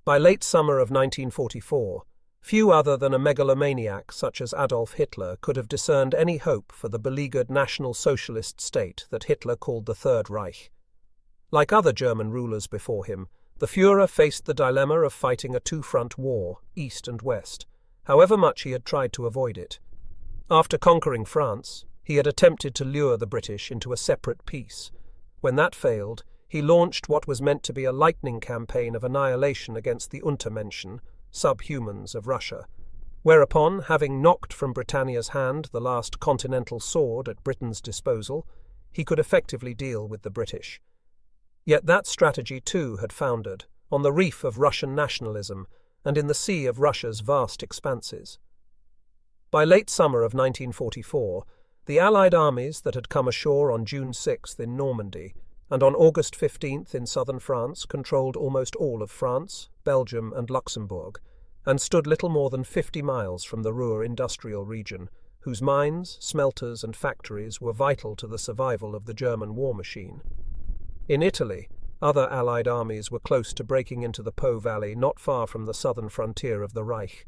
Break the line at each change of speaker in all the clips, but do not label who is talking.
By late summer of 1944, few other than a megalomaniac such as Adolf Hitler could have discerned any hope for the beleaguered National Socialist state that Hitler called the Third Reich. Like other German rulers before him, the Führer faced the dilemma of fighting a two-front war, east and west, however much he had tried to avoid it. After conquering France, he had attempted to lure the British into a separate peace. When that failed, he launched what was meant to be a lightning campaign of annihilation against the Untermenschen, subhumans of Russia, whereupon, having knocked from Britannia's hand the last continental sword at Britain's disposal, he could effectively deal with the British. Yet that strategy too had foundered, on the reef of Russian nationalism and in the sea of Russia's vast expanses. By late summer of 1944, the Allied armies that had come ashore on June 6th in Normandy and on August 15th in southern France controlled almost all of France, Belgium and Luxembourg, and stood little more than 50 miles from the Ruhr industrial region, whose mines, smelters and factories were vital to the survival of the German war machine. In Italy, other Allied armies were close to breaking into the Po Valley not far from the southern frontier of the Reich,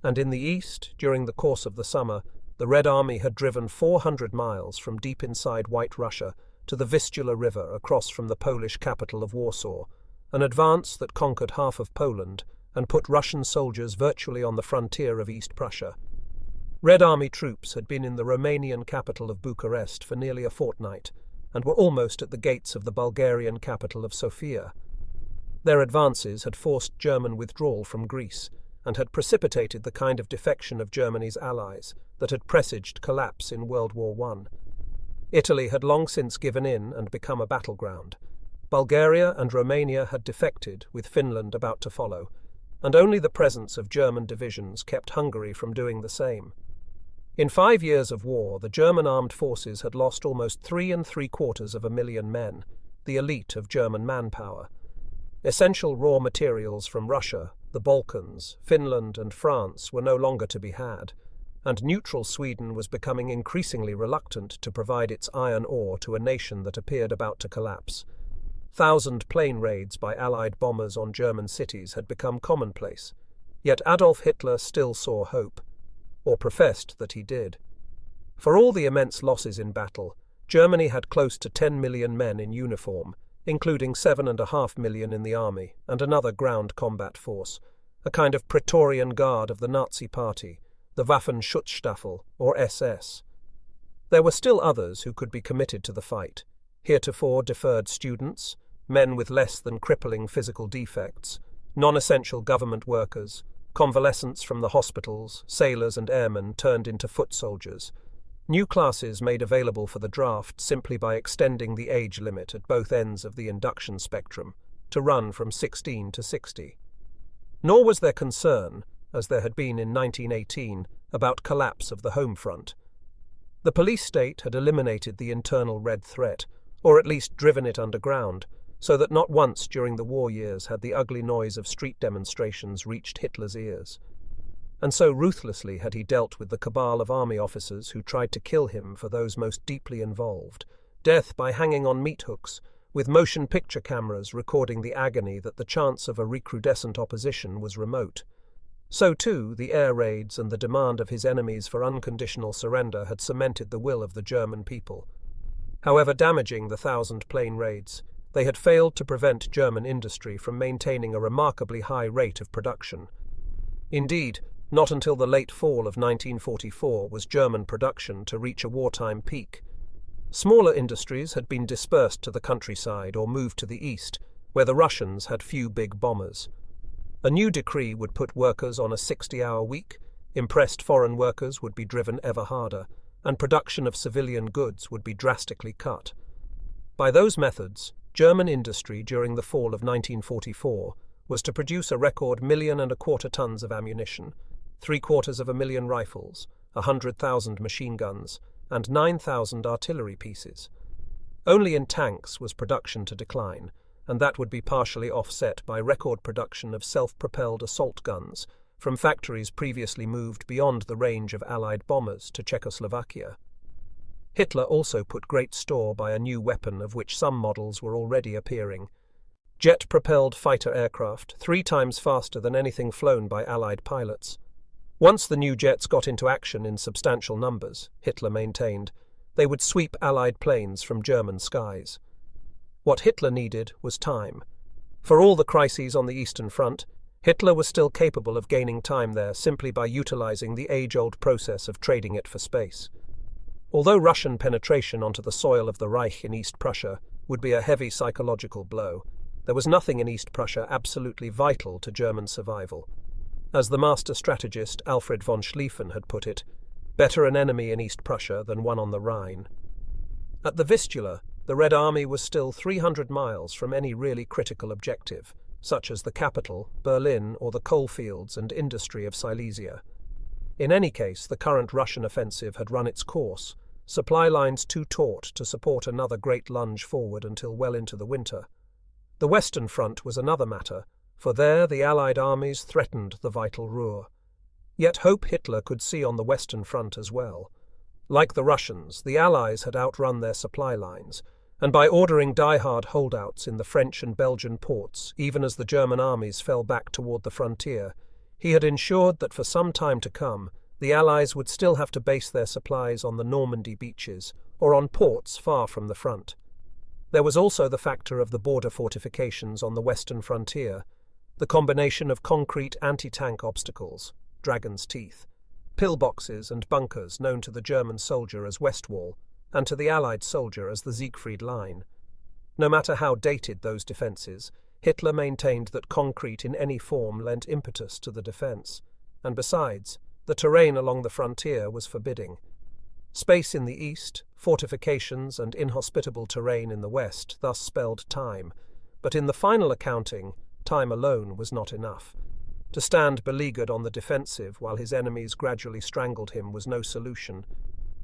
and in the east, during the course of the summer, the Red Army had driven 400 miles from deep inside White Russia to the Vistula River across from the Polish capital of Warsaw, an advance that conquered half of Poland and put Russian soldiers virtually on the frontier of East Prussia. Red Army troops had been in the Romanian capital of Bucharest for nearly a fortnight and were almost at the gates of the Bulgarian capital of Sofia. Their advances had forced German withdrawal from Greece and had precipitated the kind of defection of Germany's allies that had presaged collapse in World War I. Italy had long since given in and become a battleground. Bulgaria and Romania had defected, with Finland about to follow, and only the presence of German divisions kept Hungary from doing the same. In 5 years of war, the German armed forces had lost almost 3.75 million men, the elite of German manpower. Essential raw materials from Russia, the Balkans, Finland and France were no longer to be had, and neutral Sweden was becoming increasingly reluctant to provide its iron ore to a nation that appeared about to collapse. 1,000 plane raids by Allied bombers on German cities had become commonplace, yet Adolf Hitler still saw hope, or professed that he did. For all the immense losses in battle, Germany had close to 10 million men in uniform, including 7.5 million in the army and another ground combat force, a kind of Praetorian Guard of the Nazi Party, the Waffenschutzstaffel, or SS. There were still others who could be committed to the fight, heretofore deferred students, men with less than crippling physical defects, non-essential government workers, convalescents from the hospitals, sailors and airmen turned into foot soldiers. New classes made available for the draft simply by extending the age limit at both ends of the induction spectrum, to run from 16 to 60. Nor was there concern, as there had been in 1918, about collapse of the home front. The police state had eliminated the internal red threat, or at least driven it underground, so that not once during the war years had the ugly noise of street demonstrations reached Hitler's ears. And so ruthlessly had he dealt with the cabal of army officers who tried to kill him for those most deeply involved, death by hanging on meat hooks, with motion picture cameras recording the agony that the chance of a recrudescent opposition was remote. So too, the air raids and the demand of his enemies for unconditional surrender had cemented the will of the German people. However damaging the 1,000 plane raids, they had failed to prevent German industry from maintaining a remarkably high rate of production. Indeed, not until the late fall of 1944 was German production to reach a wartime peak. Smaller industries had been dispersed to the countryside or moved to the east, where the Russians had few big bombers. A new decree would put workers on a 60-hour week, impressed foreign workers would be driven ever harder, and production of civilian goods would be drastically cut. By those methods, German industry during the fall of 1944 was to produce a record 1.25 million tons of ammunition, 750,000 rifles, 100,000 machine guns, and 9,000 artillery pieces. Only in tanks was production to decline, and that would be partially offset by record production of self-propelled assault guns from factories previously moved beyond the range of Allied bombers to Czechoslovakia. Hitler also put great store by a new weapon of which some models were already appearing. jet-propelled fighter aircraft 3 times faster than anything flown by Allied pilots. Once the new jets got into action in substantial numbers, Hitler maintained, they would sweep Allied planes from German skies. What Hitler needed was time. For all the crises on the Eastern Front, Hitler was still capable of gaining time there simply by utilizing the age-old process of trading it for space. Although Russian penetration onto the soil of the Reich in East Prussia would be a heavy psychological blow, there was nothing in East Prussia absolutely vital to German survival. As the master strategist Alfred von Schlieffen had put it, better an enemy in East Prussia than one on the Rhine. At the Vistula, the Red Army was still 300 miles from any really critical objective, such as the capital, Berlin, or the coalfields and industry of Silesia. In any case, the current Russian offensive had run its course, supply lines too taut to support another great lunge forward until well into the winter. The Western Front was another matter, for there the Allied armies threatened the vital Ruhr. Yet hope Hitler could see on the Western Front as well. Like the Russians, the Allies had outrun their supply lines, and by ordering die-hard holdouts in the French and Belgian ports, even as the German armies fell back toward the frontier, he had ensured that for some time to come, the Allies would still have to base their supplies on the Normandy beaches, or on ports far from the front. There was also the factor of the border fortifications on the western frontier, the combination of concrete anti-tank obstacles, Dragon's Teeth, pillboxes and bunkers known to the German soldier as Westwall, and to the Allied soldier as the Siegfried Line. No matter how dated those defences, Hitler maintained that concrete in any form lent impetus to the defence, and besides, the terrain along the frontier was forbidding. Space in the east, fortifications and inhospitable terrain in the west thus spelled time, but in the final accounting, time alone was not enough. To stand beleaguered on the defensive while his enemies gradually strangled him was no solution.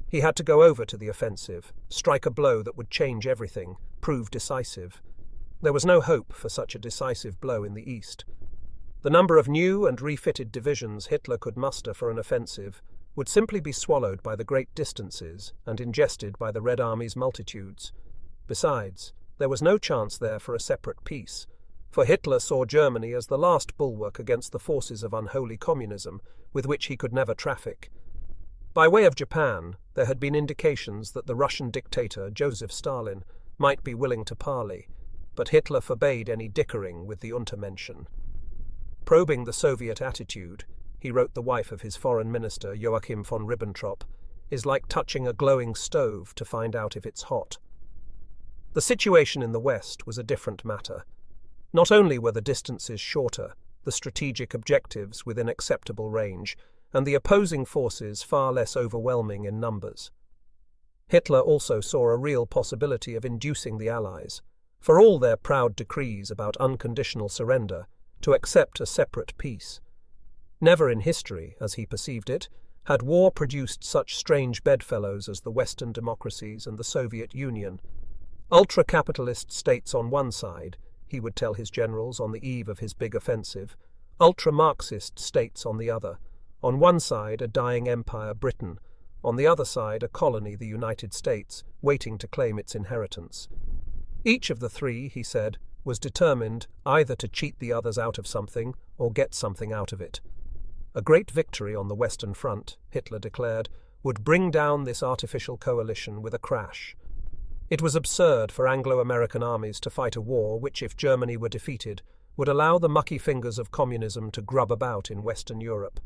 He had to go over to the offensive, strike a blow that would change everything, prove decisive. There was no hope for such a decisive blow in the east. The number of new and refitted divisions Hitler could muster for an offensive would simply be swallowed by the great distances and ingested by the Red Army's multitudes. Besides, there was no chance there for a separate peace, for Hitler saw Germany as the last bulwark against the forces of unholy communism with which he could never traffic. By way of Japan, there had been indications that the Russian dictator Joseph Stalin might be willing to parley, but Hitler forbade any dickering with the Untermenschen. Probing the Soviet attitude, he wrote the wife of his foreign minister Joachim von Ribbentrop, is like touching a glowing stove to find out if it's hot. The situation in the West was a different matter. Not only were the distances shorter, the strategic objectives within acceptable range, and the opposing forces far less overwhelming in numbers. Hitler also saw a real possibility of inducing the Allies, for all their proud decrees about unconditional surrender, to accept a separate peace. Never in history, as he perceived it, had war produced such strange bedfellows as the Western democracies and the Soviet Union. Ultra-capitalist states on one side, he would tell his generals on the eve of his big offensive, ultra-Marxist states on the other. On one side, a dying empire, Britain. On the other side, a colony, the United States, waiting to claim its inheritance. Each of the three, he said, was determined either to cheat the others out of something or get something out of it. A great victory on the Western Front, Hitler declared, would bring down this artificial coalition with a crash. It was absurd for Anglo-American armies to fight a war which, if Germany were defeated, would allow the mucky fingers of communism to grub about in Western Europe.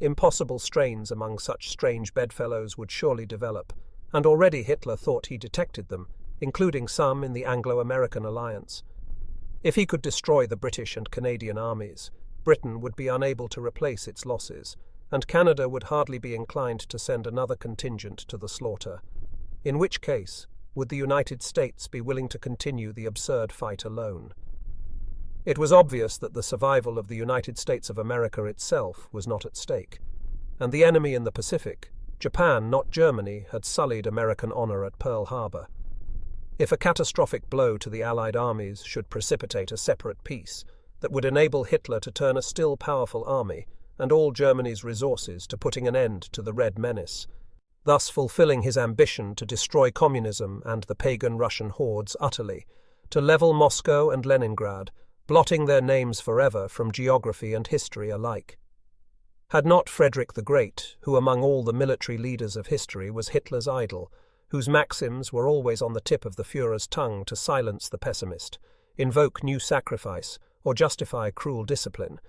Impossible strains among such strange bedfellows would surely develop, and already Hitler thought he detected them, including some in the Anglo-American alliance. If he could destroy the British and Canadian armies, Britain would be unable to replace its losses, and Canada would hardly be inclined to send another contingent to the slaughter. In which case, would the United States be willing to continue the absurd fight alone? It was obvious that the survival of the United States of America itself was not at stake, and the enemy in the Pacific, Japan, not Germany, had sullied American honor at Pearl Harbor. If a catastrophic blow to the Allied armies should precipitate a separate peace that would enable Hitler to turn a still powerful army and all Germany's resources to putting an end to the Red Menace, thus fulfilling his ambition to destroy communism and the pagan Russian hordes utterly, to level Moscow and Leningrad, blotting their names forever from geography and history alike. Had not Frederick the Great, who among all the military leaders of history was Hitler's idol, whose maxims were always on the tip of the Führer's tongue to silence the pessimist, invoke new sacrifice, or justify cruel discipline,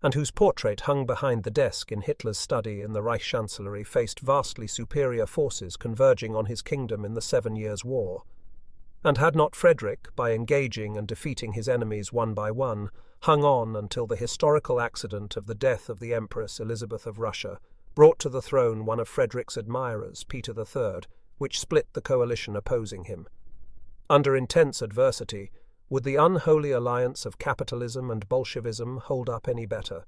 and whose portrait hung behind the desk in Hitler's study in the Reichschancellery, faced vastly superior forces converging on his kingdom in the 7 Years' War. And had not Frederick, by engaging and defeating his enemies one by one, hung on until the historical accident of the death of the Empress Elizabeth of Russia brought to the throne one of Frederick's admirers, Peter III, which split the coalition opposing him? Under intense adversity, would the unholy alliance of capitalism and Bolshevism hold up any better?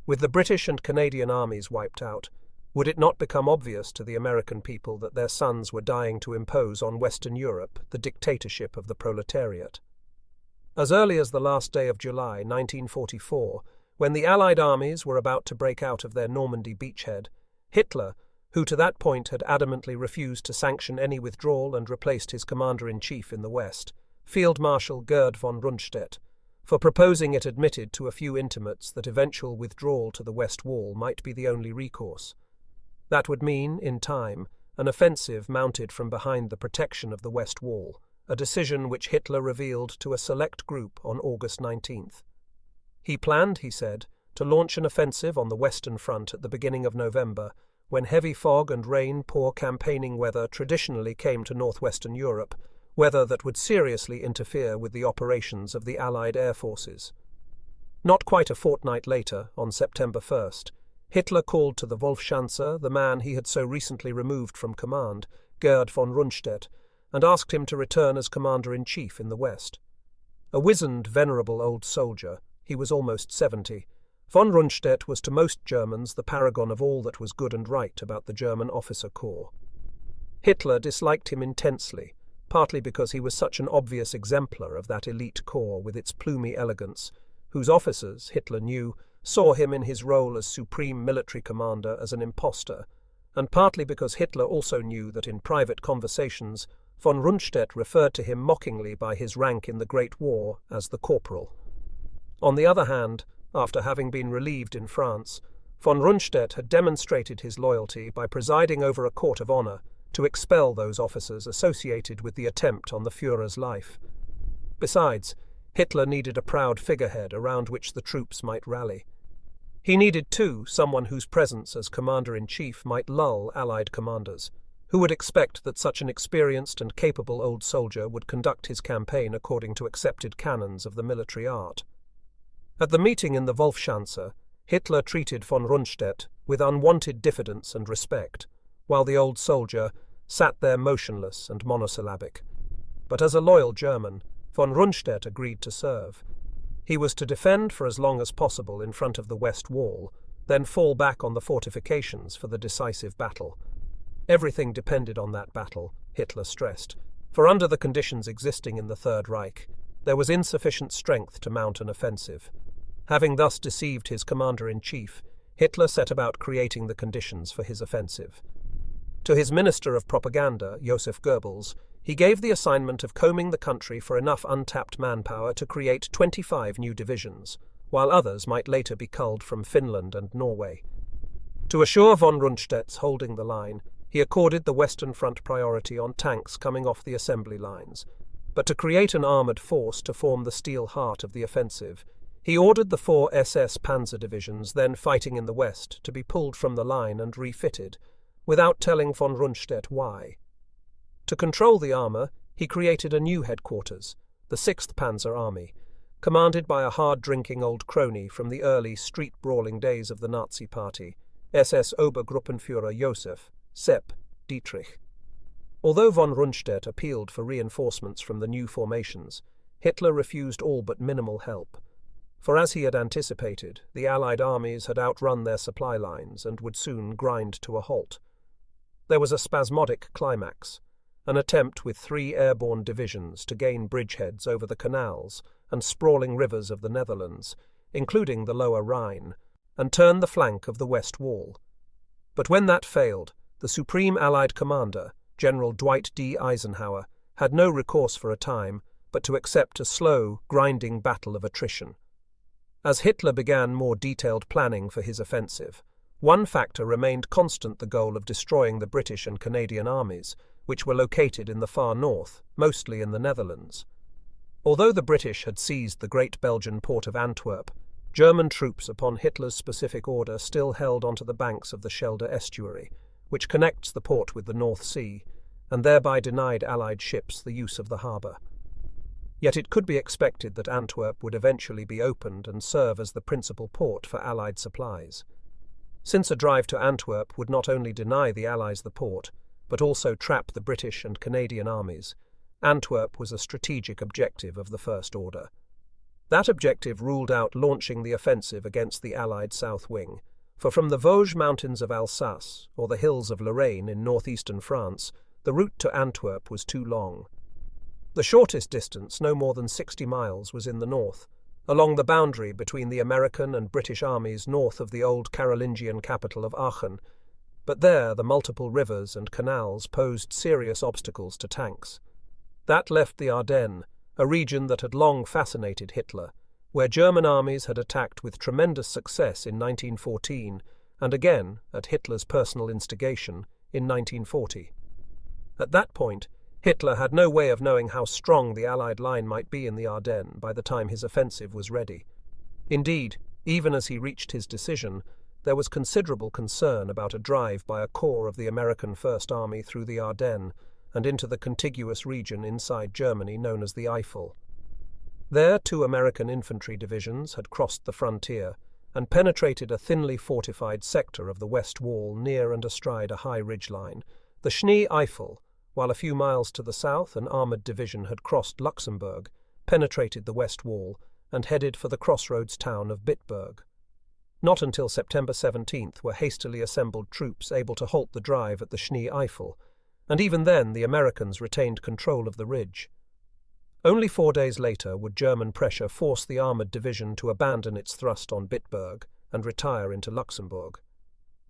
With the British and Canadian armies wiped out, would it not become obvious to the American people that their sons were dying to impose on Western Europe the dictatorship of the proletariat? As early as the last day of July 1944, when the Allied armies were about to break out of their Normandy beachhead, Hitler, who to that point had adamantly refused to sanction any withdrawal and replaced his commander-in-chief in the West, Field Marshal Gerd von Rundstedt, for proposing it admitted to a few intimates that eventual withdrawal to the West Wall might be the only recourse. That would mean, in time, an offensive mounted from behind the protection of the West Wall, a decision which Hitler revealed to a select group on August 19th. He planned, he said, to launch an offensive on the Western Front at the beginning of November, when heavy fog and rain-poor campaigning weather traditionally came to northwestern Europe, weather that would seriously interfere with the operations of the Allied air forces. Not quite a fortnight later, on September 1st, Hitler called to the Wolfschanzer the man he had so recently removed from command, Gerd von Rundstedt, and asked him to return as commander-in-chief in the West. A wizened, venerable old soldier, he was almost 70, von Rundstedt was to most Germans the paragon of all that was good and right about the German officer corps. Hitler disliked him intensely, partly because he was such an obvious exemplar of that elite corps with its plumy elegance, whose officers, Hitler knew, saw him in his role as supreme military commander as an impostor, and partly because Hitler also knew that in private conversations von Rundstedt referred to him mockingly by his rank in the Great War as the corporal. On the other hand, after having been relieved in France, von Rundstedt had demonstrated his loyalty by presiding over a court of honor to expel those officers associated with the attempt on the Führer's life. Besides, Hitler needed a proud figurehead around which the troops might rally. He needed, too, someone whose presence as commander-in-chief might lull Allied commanders, who would expect that such an experienced and capable old soldier would conduct his campaign according to accepted canons of the military art. At the meeting in the Wolfschanzer, Hitler treated von Rundstedt with unwanted diffidence and respect, while the old soldier sat there motionless and monosyllabic. But as a loyal German, von Rundstedt agreed to serve. He was to defend for as long as possible in front of the West Wall, then fall back on the fortifications for the decisive battle. Everything depended on that battle, Hitler stressed, for under the conditions existing in the Third Reich, there was insufficient strength to mount an offensive. Having thus deceived his commander-in-chief, Hitler set about creating the conditions for his offensive. To his Minister of Propaganda, Joseph Goebbels, he gave the assignment of combing the country for enough untapped manpower to create 25 new divisions, while others might later be culled from Finland and Norway. To assure von Rundstedt's holding the line, he accorded the Western Front priority on tanks coming off the assembly lines. But to create an armoured force to form the steel heart of the offensive, he ordered the 4 SS Panzer divisions then fighting in the West to be pulled from the line and refitted, without telling von Rundstedt why. To control the armour, he created a new headquarters, the 6th Panzer Army, commanded by a hard-drinking old crony from the early street-brawling days of the Nazi Party, SS Obergruppenführer Josef, Sepp, Dietrich. Although von Rundstedt appealed for reinforcements from the new formations, Hitler refused all but minimal help. For as he had anticipated, the Allied armies had outrun their supply lines and would soon grind to a halt. There was a spasmodic climax, an attempt with 3 airborne divisions to gain bridgeheads over the canals and sprawling rivers of the Netherlands, including the lower Rhine, and turn the flank of the West Wall. But when that failed, the Supreme Allied Commander, General Dwight D. Eisenhower, had no recourse for a time but to accept a slow, grinding battle of attrition. As Hitler began more detailed planning for his offensive, one factor remained constant: the goal of destroying the British and Canadian armies, which were located in the far north, mostly in the Netherlands. Although the British had seized the great Belgian port of Antwerp, German troops, upon Hitler's specific order, still held onto the banks of the Schelde estuary, which connects the port with the North Sea, and thereby denied Allied ships the use of the harbour. Yet it could be expected that Antwerp would eventually be opened and serve as the principal port for Allied supplies. Since a drive to Antwerp would not only deny the Allies the port, but also trap the British and Canadian armies, Antwerp was a strategic objective of the First Order. That objective ruled out launching the offensive against the Allied south wing, for from the Vosges mountains of Alsace, or the hills of Lorraine in northeastern France, the route to Antwerp was too long. The shortest distance, no more than 60 miles, was in the north, along the boundary between the American and British armies north of the old Carolingian capital of Aachen, but there the multiple rivers and canals posed serious obstacles to tanks. That left the Ardennes, a region that had long fascinated Hitler, where German armies had attacked with tremendous success in 1914 and again, at Hitler's personal instigation, in 1940. At that point, Hitler had no way of knowing how strong the Allied line might be in the Ardennes by the time his offensive was ready. Indeed, even as he reached his decision, there was considerable concern about a drive by a corps of the American First Army through the Ardennes and into the contiguous region inside Germany known as the Eifel. There, 2 American infantry divisions had crossed the frontier and penetrated a thinly fortified sector of the west wall near and astride a high ridgeline, the Schnee Eifel, while a few miles to the south an armoured division had crossed Luxembourg, penetrated the west wall, and headed for the crossroads town of Bitburg. Not until September 17th were hastily assembled troops able to halt the drive at the Schnee Eifel, and even then the Americans retained control of the ridge. Only 4 days later would German pressure force the armoured division to abandon its thrust on Bitburg and retire into Luxembourg.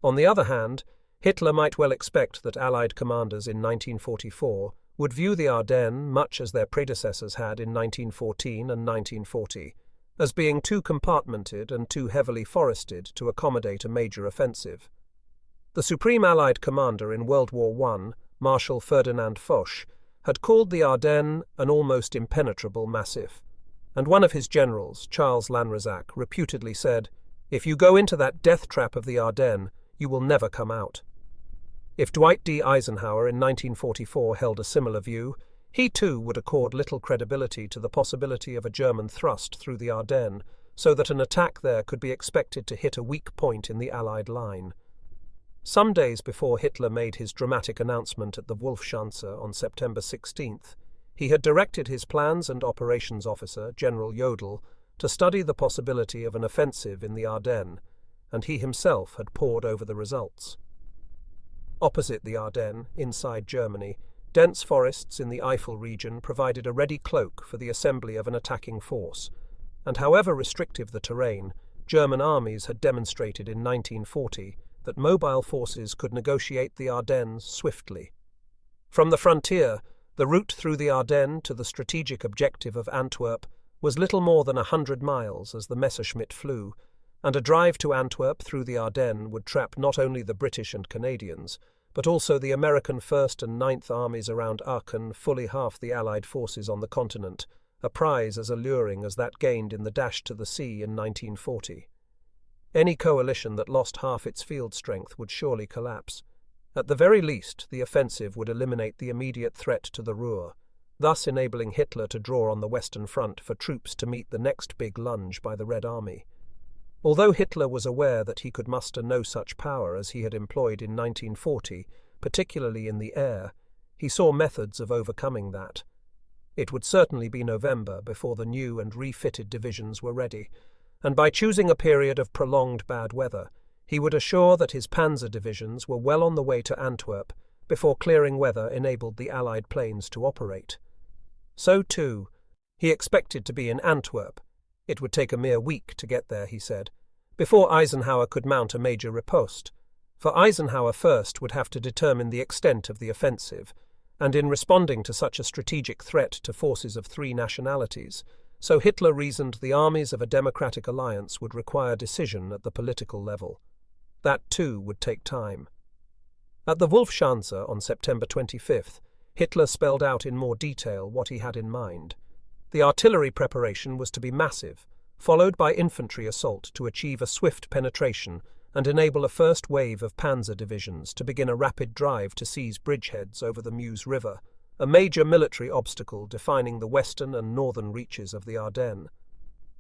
On the other hand, Hitler might well expect that Allied commanders in 1944 would view the Ardennes, much as their predecessors had in 1914 and 1940, as being too compartmented and too heavily forested to accommodate a major offensive. The supreme Allied commander in World War I, Marshal Ferdinand Foch, had called the Ardennes an almost impenetrable massif, and one of his generals, Charles Lanrezac, reputedly said, "If you go into that death trap of the Ardennes, you will never come out." If Dwight D. Eisenhower in 1944 held a similar view, he too would accord little credibility to the possibility of a German thrust through the Ardennes, so that an attack there could be expected to hit a weak point in the Allied line. Some days before Hitler made his dramatic announcement at the Wolfschanze on September 16th, he had directed his plans and operations officer, General Jodl, to study the possibility of an offensive in the Ardennes, and he himself had pored over the results. Opposite the Ardennes, inside Germany, dense forests in the Eifel region provided a ready cloak for the assembly of an attacking force, and however restrictive the terrain, German armies had demonstrated in 1940 that mobile forces could negotiate the Ardennes swiftly. From the frontier, the route through the Ardennes to the strategic objective of Antwerp was little more than 100 miles as the Messerschmitt flew, and a drive to Antwerp through the Ardennes would trap not only the British and Canadians, but also the American 1st and 9th Armies around Aachen, fully half the Allied forces on the continent, a prize as alluring as that gained in the dash to the sea in 1940. Any coalition that lost half its field strength would surely collapse. At the very least, the offensive would eliminate the immediate threat to the Ruhr, thus enabling Hitler to draw on the Western Front for troops to meet the next big lunge by the Red Army. Although Hitler was aware that he could muster no such power as he had employed in 1940, particularly in the air, he saw methods of overcoming that. It would certainly be November before the new and refitted divisions were ready, and by choosing a period of prolonged bad weather, he would assure that his panzer divisions were well on the way to Antwerp before clearing weather enabled the Allied planes to operate. So, too, he expected to be in Antwerp. It would take a mere week to get there, he said, before Eisenhower could mount a major riposte, for Eisenhower first would have to determine the extent of the offensive, and in responding to such a strategic threat to forces of three nationalities, so Hitler reasoned the armies of a democratic alliance would require decision at the political level. That, too, would take time. At the Wolfschanze on September 25th, Hitler spelled out in more detail what he had in mind. The artillery preparation was to be massive, followed by infantry assault to achieve a swift penetration and enable a first wave of panzer divisions to begin a rapid drive to seize bridgeheads over the Meuse River, a major military obstacle defining the western and northern reaches of the Ardennes.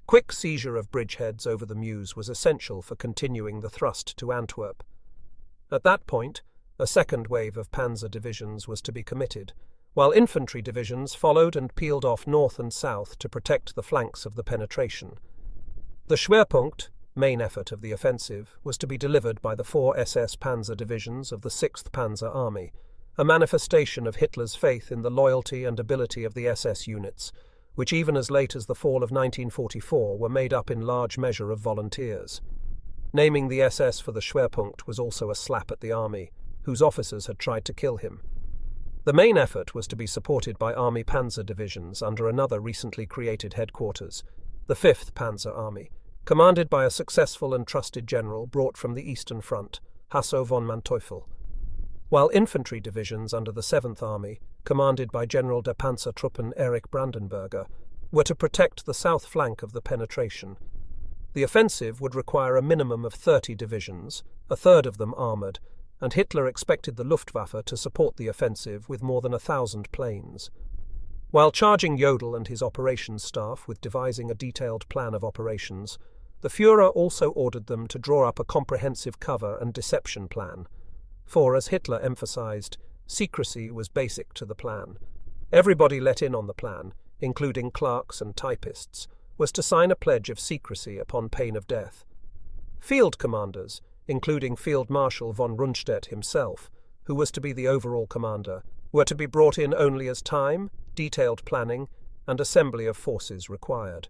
Quick seizure of bridgeheads over the Meuse was essential for continuing the thrust to Antwerp. At that point, a second wave of panzer divisions was to be committed, while infantry divisions followed and peeled off north and south to protect the flanks of the penetration. The Schwerpunkt, main effort of the offensive, was to be delivered by the 4 SS Panzer divisions of the 6th Panzer Army, a manifestation of Hitler's faith in the loyalty and ability of the SS units, which even as late as the fall of 1944 were made up in large measure of volunteers. Naming the SS for the Schwerpunkt was also a slap at the army, whose officers had tried to kill him. The main effort was to be supported by Army Panzer divisions under another recently created headquarters, the 5th Panzer Army, commanded by a successful and trusted general brought from the Eastern Front, Hasso von Manteuffel, while infantry divisions under the 7th Army, commanded by General der Panzertruppen Erich Brandenberger, were to protect the south flank of the penetration. The offensive would require a minimum of 30 divisions, a third of them armoured, and Hitler expected the Luftwaffe to support the offensive with more than 1,000 planes. While charging Jodl and his operations staff with devising a detailed plan of operations, the Führer also ordered them to draw up a comprehensive cover and deception plan. For, as Hitler emphasized, secrecy was basic to the plan. Everybody let in on the plan, including clerks and typists, was to sign a pledge of secrecy upon pain of death. Field commanders, including Field Marshal von Rundstedt himself, who was to be the overall commander, were to be brought in only as time, detailed planning, and assembly of forces required.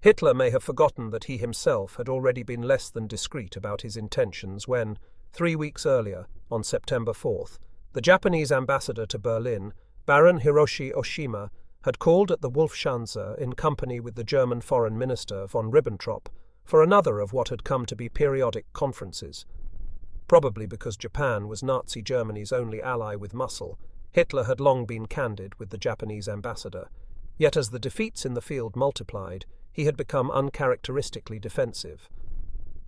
Hitler may have forgotten that he himself had already been less than discreet about his intentions when, 3 weeks earlier, on September 4th, the Japanese ambassador to Berlin, Baron Hiroshi Oshima, had called at the Wolfschanze in company with the German Foreign Minister von Ribbentrop for another of what had come to be periodic conferences. Probably because Japan was Nazi Germany's only ally with muscle, Hitler had long been candid with the Japanese ambassador, yet as the defeats in the field multiplied, he had become uncharacteristically defensive.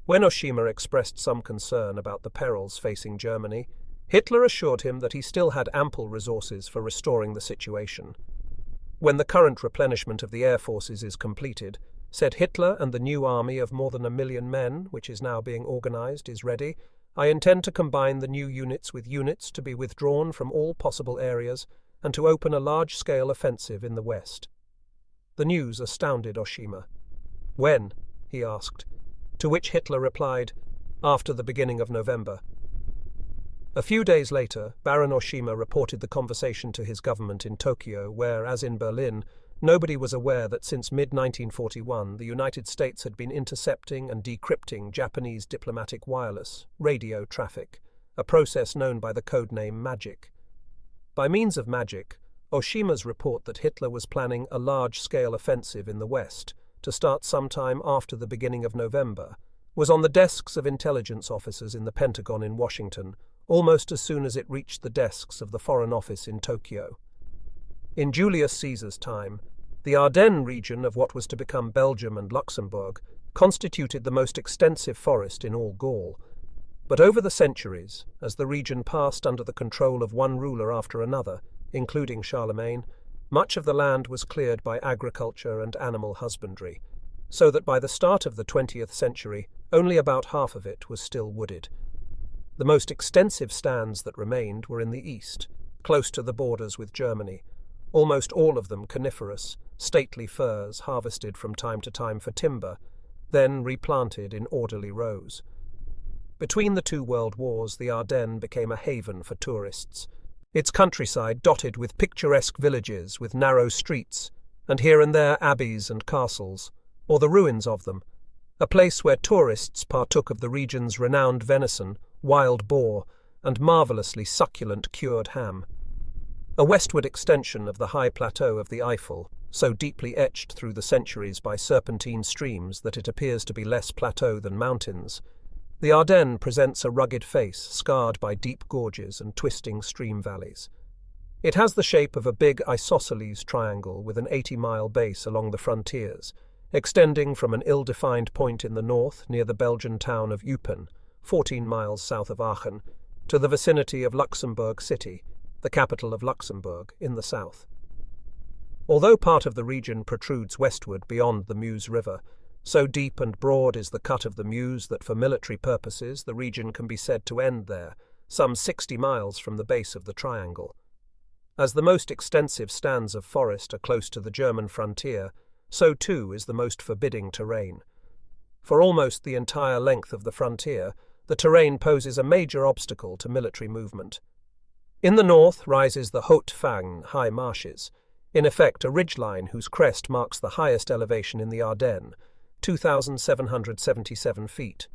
When Oshima expressed some concern about the perils facing Germany, Hitler assured him that he still had ample resources for restoring the situation. When the current replenishment of the air forces is completed, said Hitler, and the new army of more than 1 million men, which is now being organized, is ready, I intend to combine the new units with units to be withdrawn from all possible areas and to open a large-scale offensive in the west. The news astounded Oshima. When? He asked, to which Hitler replied, after the beginning of November. A few days later, Baron Oshima reported the conversation to his government in Tokyo, where, as in Berlin, nobody was aware that since mid-1941 the United States had been intercepting and decrypting Japanese diplomatic wireless, radio traffic, a process known by the codename Magic. By means of Magic, Oshima's report that Hitler was planning a large-scale offensive in the West to start sometime after the beginning of November was on the desks of intelligence officers in the Pentagon in Washington almost as soon as it reached the desks of the Foreign Office in Tokyo. In Julius Caesar's time, the Ardennes region of what was to become Belgium and Luxembourg constituted the most extensive forest in all Gaul. But over the centuries, as the region passed under the control of one ruler after another, including Charlemagne, much of the land was cleared by agriculture and animal husbandry, so that by the start of the 20th century, only about half of it was still wooded. The most extensive stands that remained were in the east, close to the borders with Germany, almost all of them coniferous, stately firs harvested from time to time for timber, then replanted in orderly rows. Between the two world wars, the Ardennes became a haven for tourists, its countryside dotted with picturesque villages with narrow streets, and here and there abbeys and castles, or the ruins of them, a place where tourists partook of the region's renowned venison, wild boar, and marvellously succulent cured ham. a westward extension of the high plateau of the Eifel, so deeply etched through the centuries by serpentine streams that it appears to be less plateau than mountains. The Ardennes presents a rugged face scarred by deep gorges and twisting stream valleys. It has the shape of a big isosceles triangle with an 80-mile base along the frontiers, extending from an ill-defined point in the north near the Belgian town of Eupen, 14 miles south of Aachen, to the vicinity of Luxembourg City, the capital of Luxembourg, in the south. Although part of the region protrudes westward beyond the Meuse River, so deep and broad is the cut of the Meuse that for military purposes the region can be said to end there, some 60 miles from the base of the triangle. As the most extensive stands of forest are close to the German frontier, so too is the most forbidding terrain. For almost the entire length of the frontier, the terrain poses a major obstacle to military movement. In the north rises the Haute Fagne high marshes, in effect a ridgeline whose crest marks the highest elevation in the Ardennes, 2,777 feet.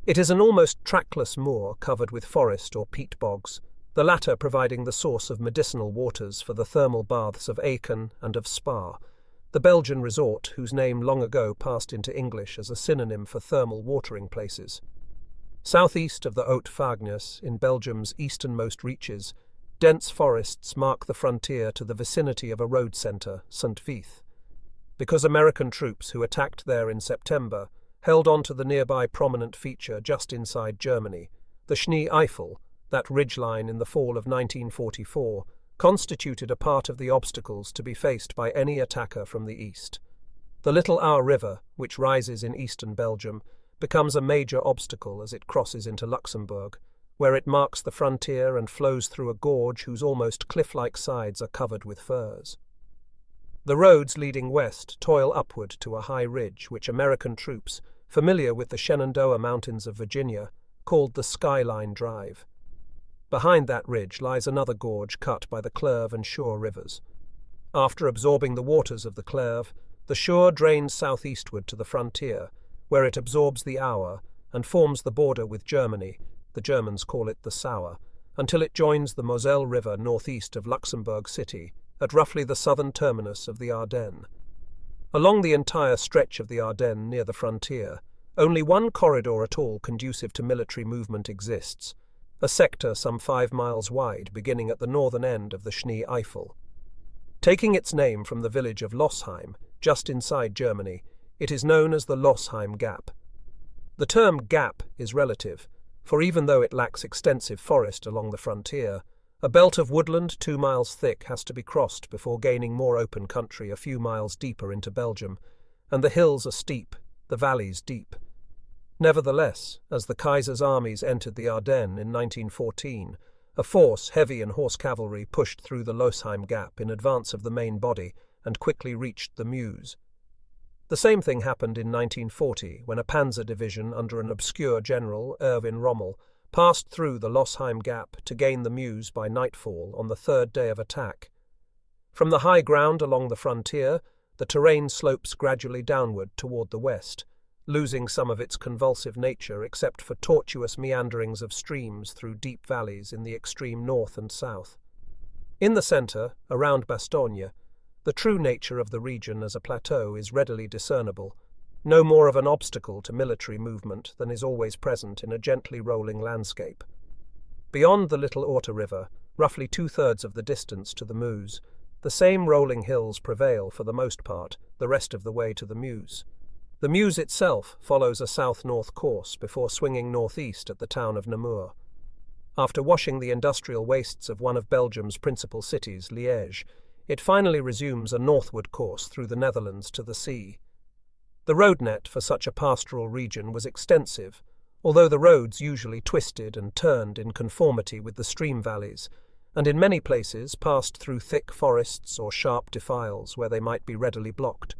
It is an almost trackless moor covered with forest or peat bogs, the latter providing the source of medicinal waters for the thermal baths of Aachen and of Spa, the Belgian resort whose name long ago passed into English as a synonym for thermal watering places. Southeast of the Haute Fagnes, in Belgium's easternmost reaches, dense forests mark the frontier to the vicinity of a road centre, St. Vith. Because American troops who attacked there in September held on to the nearby prominent feature just inside Germany, the Schnee Eifel, that ridgeline in the fall of 1944, constituted a part of the obstacles to be faced by any attacker from the east. The Little Our River, which rises in eastern Belgium, becomes a major obstacle as it crosses into Luxembourg, where it marks the frontier and flows through a gorge whose almost cliff-like sides are covered with firs. The roads leading west toil upward to a high ridge which American troops, familiar with the Shenandoah Mountains of Virginia, called the Skyline Drive. Behind that ridge lies another gorge cut by the Clerve and Schur rivers. After absorbing the waters of the Clerve, the Schur drains southeastward to the frontier, where it absorbs the Auer and forms the border with Germany, the Germans call it the Sauer, until it joins the Moselle River northeast of Luxembourg City, at roughly the southern terminus of the Ardennes. Along the entire stretch of the Ardennes near the frontier, only one corridor at all conducive to military movement exists, a sector some 5 miles wide beginning at the northern end of the Schnee Eifel. Taking its name from the village of Lossheim, just inside Germany, it is known as the Lossheim Gap. The term gap is relative, for even though it lacks extensive forest along the frontier, a belt of woodland 2 miles thick has to be crossed before gaining more open country a few miles deeper into Belgium, and the hills are steep, the valleys deep. Nevertheless, as the Kaiser's armies entered the Ardennes in 1914, a force heavy in horse cavalry pushed through the Lossheim Gap in advance of the main body and quickly reached the Meuse. The same thing happened in 1940 when a panzer division under an obscure general, Erwin Rommel, passed through the Lossheim Gap to gain the Meuse by nightfall on the third day of attack. From the high ground along the frontier, the terrain slopes gradually downward toward the west, losing some of its convulsive nature except for tortuous meanderings of streams through deep valleys in the extreme north and south. In the centre, around Bastogne, the true nature of the region as a plateau is readily discernible, no more of an obstacle to military movement than is always present in a gently rolling landscape. Beyond the Little Orte River, roughly 2/3 of the distance to the Meuse, the same rolling hills prevail for the most part the rest of the way to the Meuse. The Meuse itself follows a south-north course before swinging northeast at the town of Namur. After washing the industrial wastes of one of Belgium's principal cities, Liège, it finally resumes a northward course through the Netherlands to the sea. The road net for such a pastoral region was extensive, although the roads usually twisted and turned in conformity with the stream valleys, and in many places passed through thick forests or sharp defiles where they might be readily blocked.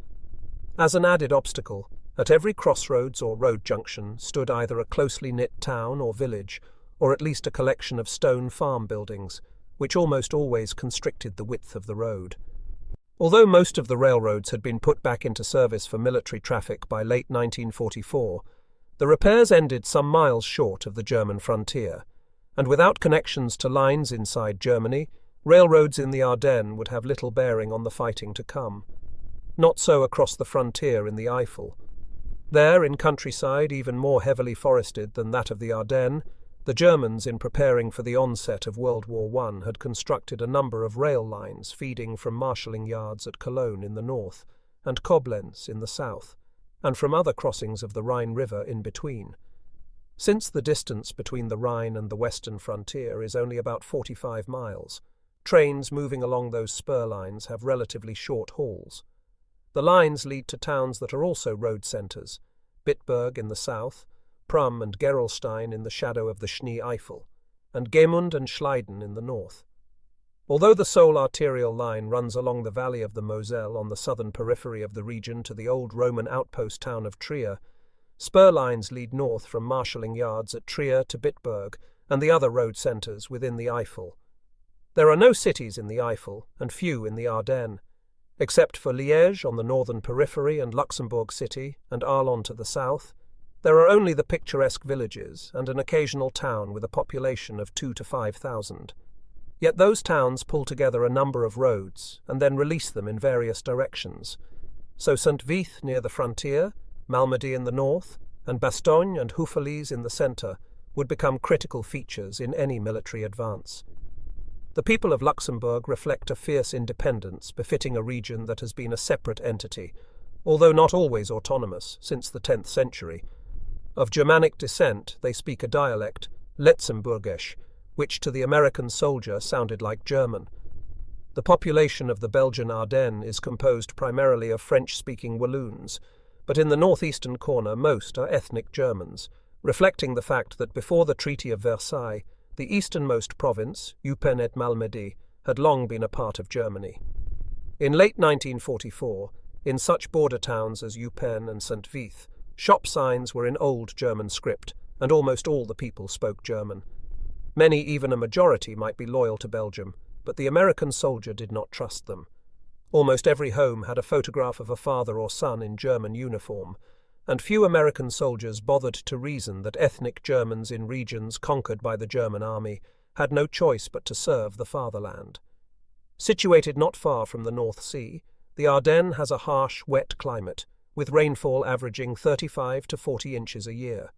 As an added obstacle, at every crossroads or road junction stood either a closely knit town or village, or at least a collection of stone farm buildings, which almost always constricted the width of the road. Although most of the railroads had been put back into service for military traffic by late 1944, the repairs ended some miles short of the German frontier, and without connections to lines inside Germany, Railroads in the Ardennes would have little bearing on the fighting to come. Not so across the frontier in the Eifel. There, in countryside even more heavily forested than that of the Ardennes, the Germans, in preparing for the onset of World War I, had constructed a number of rail lines feeding from marshalling yards at Cologne in the north and Koblenz in the south, and from other crossings of the Rhine River in between. Since the distance between the Rhine and the western frontier is only about 45 miles, trains moving along those spur lines have relatively short hauls. The lines lead to towns that are also road centres: Bitburg in the south, Prum and Gerolstein in the shadow of the Schnee Eifel, and Gemund and Schleiden in the north. Although the sole arterial line runs along the valley of the Moselle on the southern periphery of the region to the old Roman outpost town of Trier, spur lines lead north from marshalling yards at Trier to Bitburg and the other road centres within the Eifel. There are no cities in the Eifel and few in the Ardennes. Except for Liège on the northern periphery and Luxembourg City and Arlon to the south, there are only the picturesque villages and an occasional town with a population of 2,000 to 5,000. Yet those towns pull together a number of roads and then release them in various directions. So St. Vith near the frontier, Malmedy in the north, and Bastogne and Houffalize in the centre would become critical features in any military advance. The people of Luxembourg reflect a fierce independence befitting a region that has been a separate entity, although not always autonomous, since the 10th century. Of Germanic descent, they speak a dialect, Letzenburgisch, which to the American soldier sounded like German. The population of the Belgian Ardennes is composed primarily of French-speaking Walloons, but in the northeastern corner most are ethnic Germans, reflecting the fact that before the Treaty of Versailles, the easternmost province, Eupen et Malmedy, had long been a part of Germany. In late 1944, in such border towns as Eupen and St. Vith, shop signs were in Old German script, and almost all the people spoke German. Many, even a majority, might be loyal to Belgium, but the American soldier did not trust them. Almost every home had a photograph of a father or son in German uniform, and few American soldiers bothered to reason that ethnic Germans in regions conquered by the German army had no choice but to serve the fatherland. Situated not far from the North Sea, the Ardennes has a harsh, wet climate, with rainfall averaging 35 to 40 inches a year.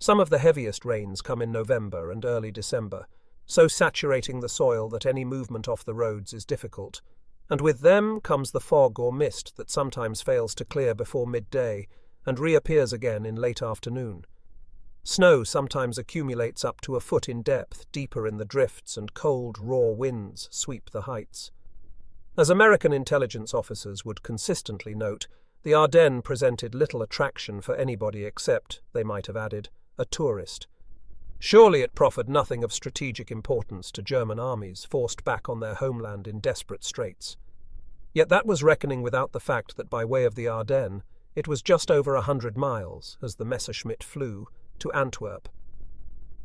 Some of the heaviest rains come in November and early December, so saturating the soil that any movement off the roads is difficult, and with them comes the fog or mist that sometimes fails to clear before midday and reappears again in late afternoon. Snow sometimes accumulates up to a foot in depth deeper in the drifts, and cold, raw winds sweep the heights. As American intelligence officers would consistently note, the Ardennes presented little attraction for anybody except, they might have added, a tourist. Surely it proffered nothing of strategic importance to German armies forced back on their homeland in desperate straits. Yet that was reckoning without the fact that by way of the Ardennes, it was just over 100 miles, as the Messerschmitt flew, to Antwerp.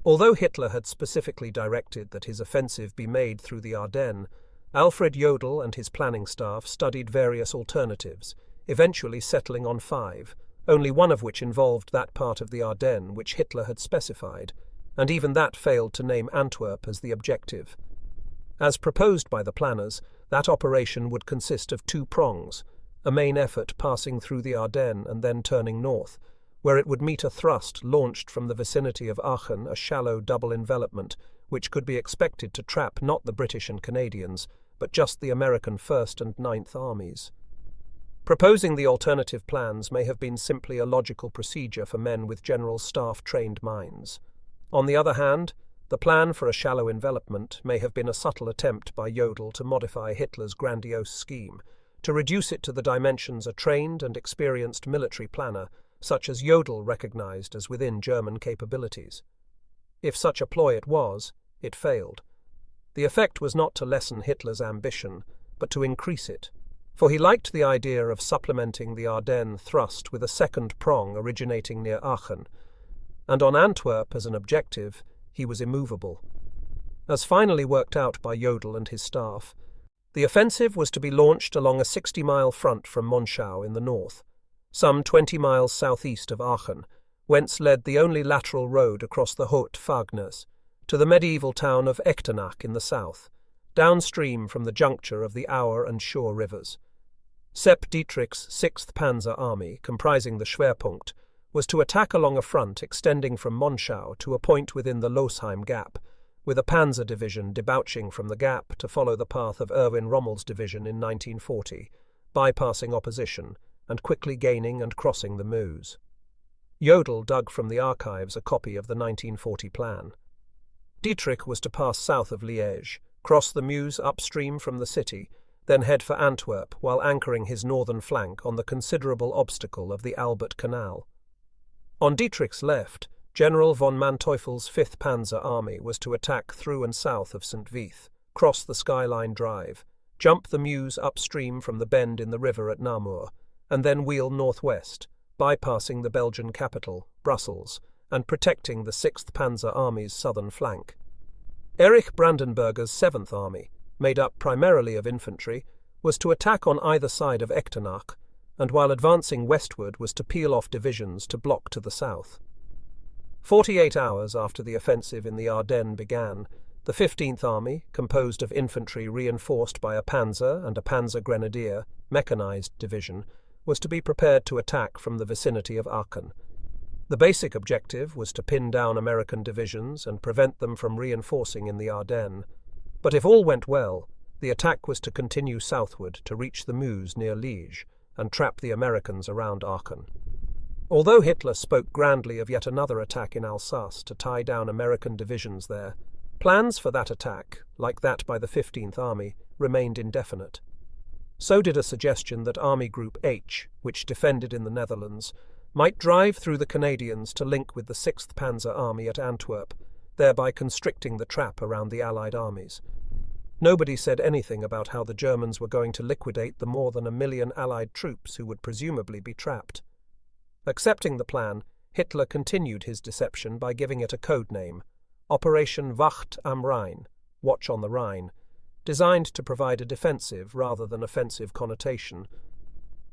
Although Hitler had specifically directed that his offensive be made through the Ardennes, Alfred Jodl and his planning staff studied various alternatives, eventually settling on 5, only one of which involved that part of the Ardennes which Hitler had specified, and even that failed to name Antwerp as the objective. As proposed by the planners, that operation would consist of 2 prongs, a main effort passing through the Ardennes and then turning north, where it would meet a thrust launched from the vicinity of Aachen, a shallow double envelopment, which could be expected to trap not the British and Canadians, but just the American 1st and 9th Armies. Proposing the alternative plans may have been simply a logical procedure for men with general staff-trained minds. On the other hand, the plan for a shallow envelopment may have been a subtle attempt by Jodl to modify Hitler's grandiose scheme, to reduce it to the dimensions a trained and experienced military planner, such as Jodl recognized as within German capabilities. If such a ploy it was, it failed. The effect was not to lessen Hitler's ambition, but to increase it, for he liked the idea of supplementing the Ardennes thrust with a second prong originating near Aachen, and on Antwerp as an objective, he was immovable. As finally worked out by Jodl and his staff, the offensive was to be launched along a 60-mile front from Monschau in the north, some 20 miles southeast of Aachen, whence led the only lateral road across the Haute Fagnes, to the medieval town of Echternach in the south, downstream from the juncture of the Auer and Schur rivers. Sepp Dietrich's 6th Panzer Army, comprising the Schwerpunkt, was to attack along a front extending from Monschau to a point within the Losheim Gap, with a panzer division debouching from the gap to follow the path of Erwin Rommel's division in 1940, bypassing opposition and quickly gaining and crossing the Meuse. Jodl dug from the archives a copy of the 1940 plan. Dietrich was to pass south of Liège, cross the Meuse upstream from the city, then head for Antwerp while anchoring his northern flank on the considerable obstacle of the Albert Canal. On Dietrich's left, General von Manteuffel's 5th Panzer Army was to attack through and south of St. Vith, cross the Skyline Drive, jump the Meuse upstream from the bend in the river at Namur, and then wheel northwest, bypassing the Belgian capital, Brussels, and protecting the 6th Panzer Army's southern flank. Erich Brandenberger's 7th Army, made up primarily of infantry, was to attack on either side of Echternach, and while advancing westward was to peel off divisions to block to the south. 48 hours after the offensive in the Ardennes began, the 15th Army, composed of infantry reinforced by a panzer and a panzer grenadier, mechanized division, was to be prepared to attack from the vicinity of Aachen. The basic objective was to pin down American divisions and prevent them from reinforcing in the Ardennes. But if all went well, the attack was to continue southward to reach the Meuse near Liège and trap the Americans around Aachen. Although Hitler spoke grandly of yet another attack in Alsace to tie down American divisions there, plans for that attack, like that by the 15th Army, remained indefinite. So did a suggestion that Army Group H, which defended in the Netherlands, might drive through the Canadians to link with the 6th Panzer Army at Antwerp, thereby constricting the trap around the Allied armies. Nobody said anything about how the Germans were going to liquidate the more than 1 million Allied troops who would presumably be trapped. Accepting the plan, Hitler continued his deception by giving it a code name, Operation Wacht am Rhein, Watch on the Rhine, designed to provide a defensive rather than offensive connotation.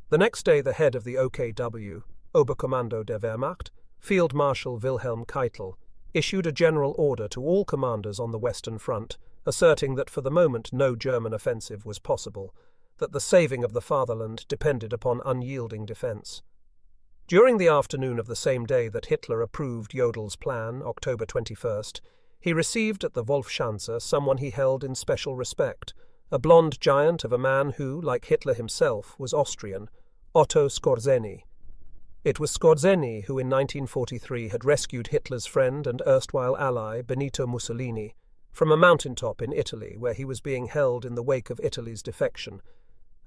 The next day the head of the OKW, Oberkommando der Wehrmacht, Field Marshal Wilhelm Keitel, issued a general order to all commanders on the Western Front, asserting that for the moment no German offensive was possible, that the saving of the fatherland depended upon unyielding defense. During the afternoon of the same day that Hitler approved Jodl's plan, October 21st, he received at the Wolfschanze someone he held in special respect, a blond giant of a man who, like Hitler himself, was Austrian, Otto Skorzeny. It was Skorzeny who in 1943 had rescued Hitler's friend and erstwhile ally Benito Mussolini from a mountaintop in Italy where he was being held in the wake of Italy's defection,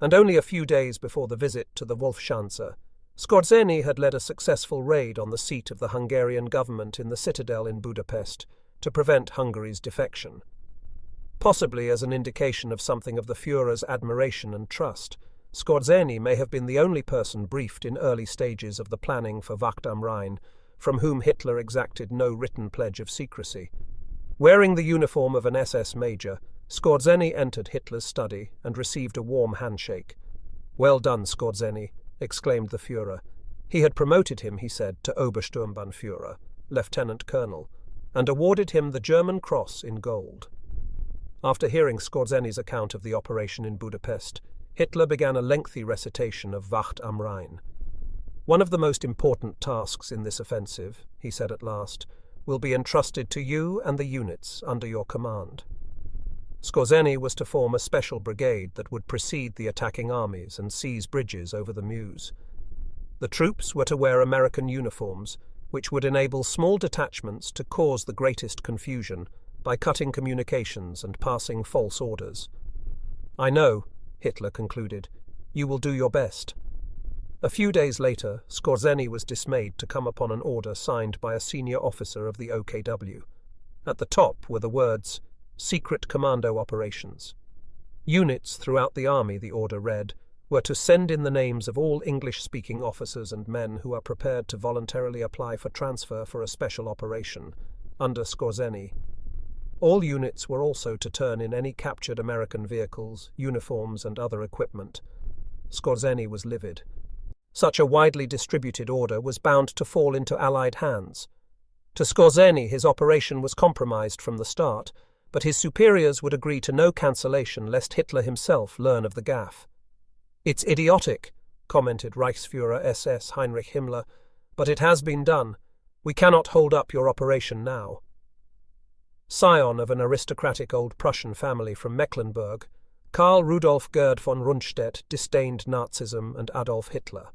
and only a few days before the visit to the Wolfschanze, Skorzeny had led a successful raid on the seat of the Hungarian government in the citadel in Budapest to prevent Hungary's defection. Possibly as an indication of something of the Führer's admiration and trust, Skorzeny may have been the only person briefed in early stages of the planning for Wacht am Rhein, from whom Hitler exacted no written pledge of secrecy. Wearing the uniform of an SS major, Skorzeny entered Hitler's study and received a warm handshake. "Well done, Skorzeny," exclaimed the Führer. He had promoted him, he said, to Obersturmbannführer, Lieutenant Colonel, and awarded him the German Cross in gold. After hearing Skorzeny's account of the operation in Budapest, Hitler began a lengthy recitation of Wacht am Rhein. "One of the most important tasks in this offensive," he said at last, "will be entrusted to you and the units under your command." Skorzeny was to form a special brigade that would precede the attacking armies and seize bridges over the Meuse. The troops were to wear American uniforms, which would enable small detachments to cause the greatest confusion by cutting communications and passing false orders. "I know," Hitler concluded, "you will do your best." A few days later, Skorzeny was dismayed to come upon an order signed by a senior officer of the OKW. At the top were the words, "Secret Commando Operations." Units throughout the army, the order read, were to send in the names of all English-speaking officers and men who are prepared to voluntarily apply for transfer for a special operation, under Skorzeny. All units were also to turn in any captured American vehicles, uniforms, and other equipment. Skorzeny was livid. Such a widely distributed order was bound to fall into Allied hands. To Skorzeny, his operation was compromised from the start, but his superiors would agree to no cancellation lest Hitler himself learn of the gaffe. "It's idiotic," commented Reichsfuhrer SS Heinrich Himmler, "but it has been done. We cannot hold up your operation now." Scion of an aristocratic old Prussian family from Mecklenburg, Karl Rudolf Gerd von Rundstedt disdained Nazism and Adolf Hitler.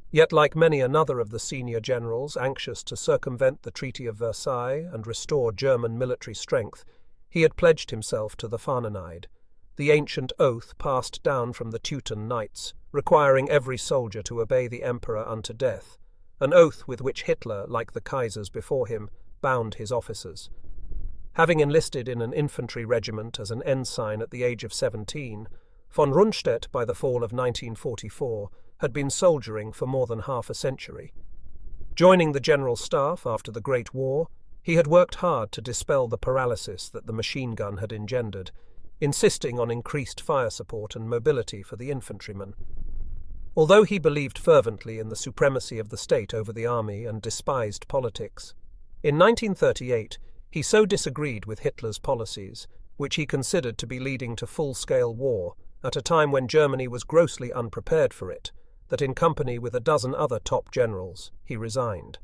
Yet, like many another of the senior generals anxious to circumvent the Treaty of Versailles and restore German military strength, he had pledged himself to the Fahneneid, the ancient oath passed down from the Teuton Knights, requiring every soldier to obey the emperor unto death, an oath with which Hitler, like the Kaisers before him, bound his officers. Having enlisted in an infantry regiment as an ensign at the age of 17, von Rundstedt, by the fall of 1944, had been soldiering for more than half a century. Joining the General Staff after the Great War, he had worked hard to dispel the paralysis that the machine gun had engendered, insisting on increased fire support and mobility for the infantrymen. Although he believed fervently in the supremacy of the state over the army and despised politics, in 1938 he so disagreed with Hitler's policies, which he considered to be leading to full-scale war, at a time when Germany was grossly unprepared for it, that in company with a dozen other top generals, he resigned.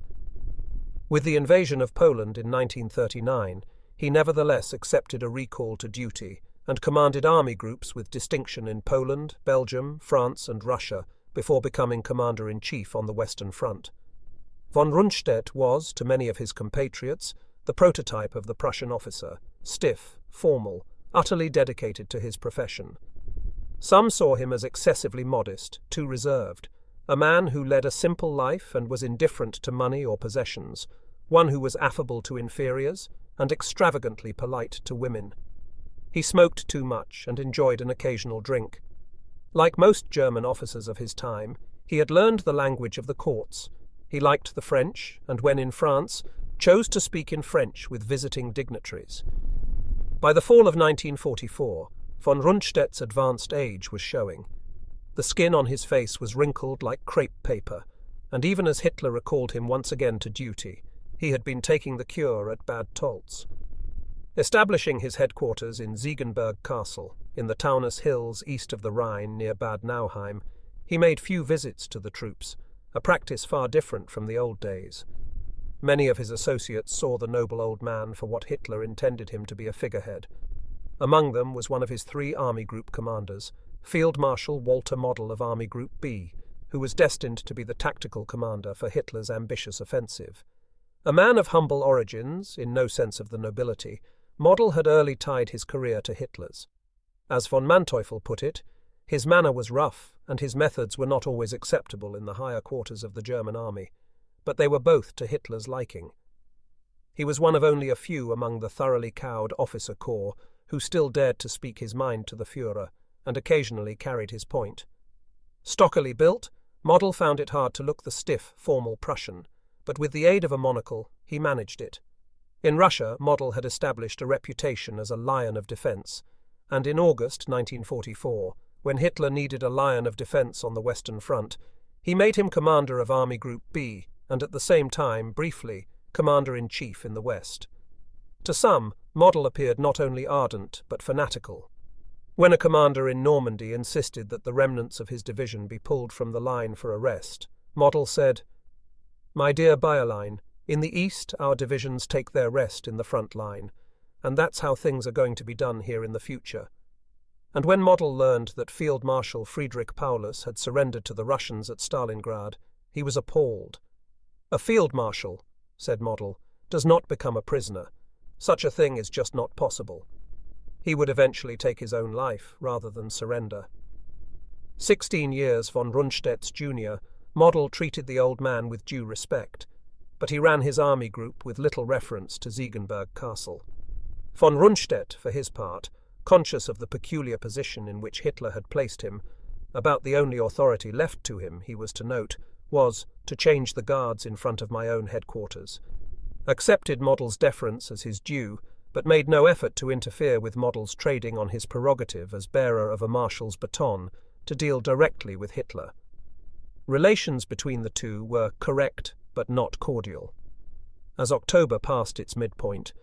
With the invasion of Poland in 1939, he nevertheless accepted a recall to duty and commanded army groups with distinction in Poland, Belgium, France and Russia before becoming commander-in-chief on the Western Front. Von Rundstedt was, to many of his compatriots, the prototype of the Prussian officer, stiff, formal, utterly dedicated to his profession. Some saw him as excessively modest, too reserved, a man who led a simple life and was indifferent to money or possessions, one who was affable to inferiors and extravagantly polite to women. He smoked too much and enjoyed an occasional drink. Like most German officers of his time, he had learned the language of the courts. He liked the French, and when in France, chose to speak in French with visiting dignitaries. By the fall of 1944, von Rundstedt's advanced age was showing. The skin on his face was wrinkled like crepe paper, and even as Hitler recalled him once again to duty, he had been taking the cure at Bad Tolz. Establishing his headquarters in Ziegenberg Castle, in the Taunus Hills east of the Rhine near Bad Nauheim, he made few visits to the troops, a practice far different from the old days. Many of his associates saw the noble old man for what Hitler intended him to be, a figurehead. Among them was one of his 3 Army Group commanders, Field Marshal Walter Model of Army Group B, who was destined to be the tactical commander for Hitler's ambitious offensive. A man of humble origins, in no sense of the nobility, Model had early tied his career to Hitler's. As von Manteuffel put it, his manner was rough, and his methods were not always acceptable in the higher quarters of the German army, but they were both to Hitler's liking. He was one of only a few among the thoroughly cowed officer corps who still dared to speak his mind to the Führer, and occasionally carried his point. Stockily built, Model found it hard to look the stiff, formal Prussian, but with the aid of a monocle, he managed it. In Russia, Model had established a reputation as a lion of defense, and in August 1944, when Hitler needed a lion of defense on the Western Front, he made him commander of Army Group B, and at the same time, briefly, commander-in-chief in the West. To some, Model appeared not only ardent but fanatical. When a commander in Normandy insisted that the remnants of his division be pulled from the line for a rest, Model said, "My dear Bayerlein, in the east our divisions take their rest in the front line, and that's how things are going to be done here in the future." And when Model learned that Field Marshal Friedrich Paulus had surrendered to the Russians at Stalingrad, he was appalled. "A field marshal," said Model, "does not become a prisoner. Such a thing is just not possible." He would eventually take his own life rather than surrender. 16 years von Rundstedt's junior, Model treated the old man with due respect, but he ran his army group with little reference to Ziegenberg Castle. Von Rundstedt, for his part, conscious of the peculiar position in which Hitler had placed him, about the only authority left to him, he was to note, was to change the guards in front of my own headquarters, accepted Model's deference as his due, but made no effort to interfere with Model's trading on his prerogative as bearer of a marshal's baton to deal directly with Hitler. Relations between the two were correct but not cordial. As October passed its midpoint,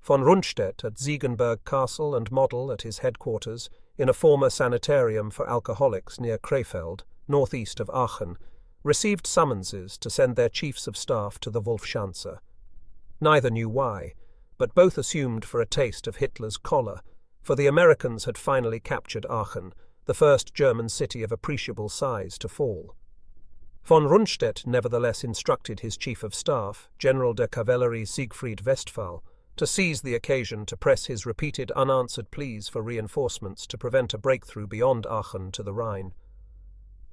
von Rundstedt at Ziegenberg Castle and Model at his headquarters in a former sanitarium for alcoholics near Krefeld, northeast of Aachen, received summonses to send their chiefs of staff to the Wolfschanze. Neither knew why, but both assumed for a taste of Hitler's collar, for the Americans had finally captured Aachen, the first German city of appreciable size to fall. Von Rundstedt nevertheless instructed his chief of staff, General der Kavallerie Siegfried Westphal, to seize the occasion to press his repeated unanswered pleas for reinforcements to prevent a breakthrough beyond Aachen to the Rhine.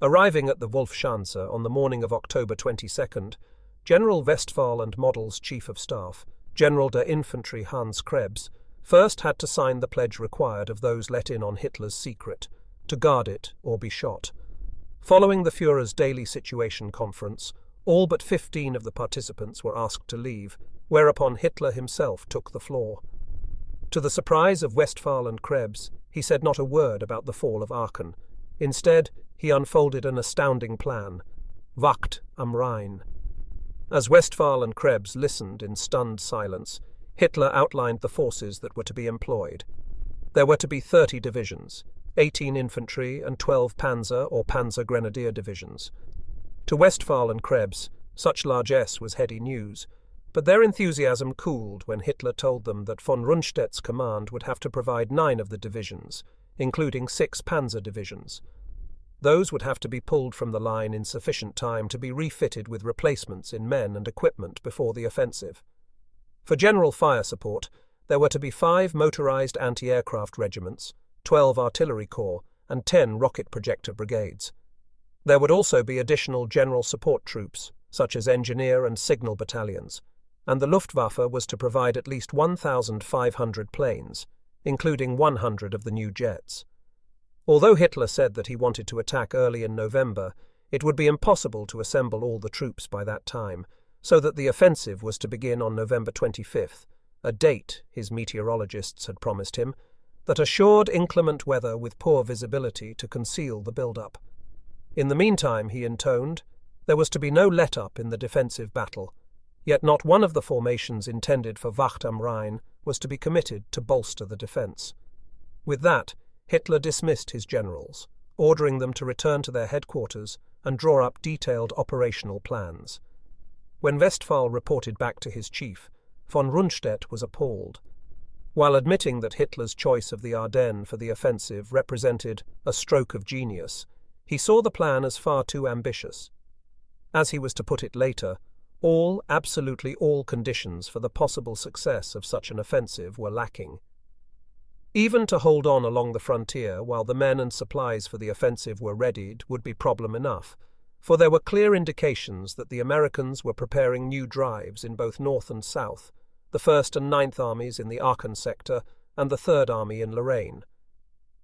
Arriving at the Wolfschanze on the morning of October 22nd, General Westphal and Model's chief of staff, General der Infantry Hans Krebs, first had to sign the pledge required of those let in on Hitler's secret, to guard it or be shot. Following the Führer's daily situation conference, all but 15 of the participants were asked to leave, whereupon Hitler himself took the floor. To the surprise of Westphal and Krebs, he said not a word about the fall of Aachen. Instead, he unfolded an astounding plan: Wacht am Rhein. As Westphal and Krebs listened in stunned silence, Hitler outlined the forces that were to be employed. There were to be 30 divisions, 18 infantry and 12 panzer or panzer grenadier divisions. To Westphal and Krebs, such largesse was heady news, but their enthusiasm cooled when Hitler told them that von Rundstedt's command would have to provide 9 of the divisions, including 6 panzer divisions. Those would have to be pulled from the line in sufficient time to be refitted with replacements in men and equipment before the offensive. For general fire support, there were to be 5 motorized anti-aircraft regiments, 12 artillery corps, and 10 rocket projector brigades. There would also be additional general support troops, such as engineer and signal battalions, and the Luftwaffe was to provide at least 1,500 planes, including 100 of the new jets. Although Hitler said that he wanted to attack early in November, it would be impossible to assemble all the troops by that time, so that the offensive was to begin on November 25th, a date, his meteorologists had promised him, that assured inclement weather with poor visibility to conceal the build-up. In the meantime, he intoned, there was to be no let-up in the defensive battle, yet not one of the formations intended for Wacht am Rhein was to be committed to bolster the defence. With that, Hitler dismissed his generals, ordering them to return to their headquarters and draw up detailed operational plans. When Westphal reported back to his chief, von Rundstedt was appalled. While admitting that Hitler's choice of the Ardennes for the offensive represented a stroke of genius, he saw the plan as far too ambitious. As he was to put it later, absolutely all conditions for the possible success of such an offensive were lacking. Even to hold on along the frontier while the men and supplies for the offensive were readied would be problem enough, for there were clear indications that the Americans were preparing new drives in both North and South, the 1st and 9th Armies in the Aachen sector and the 3rd Army in Lorraine.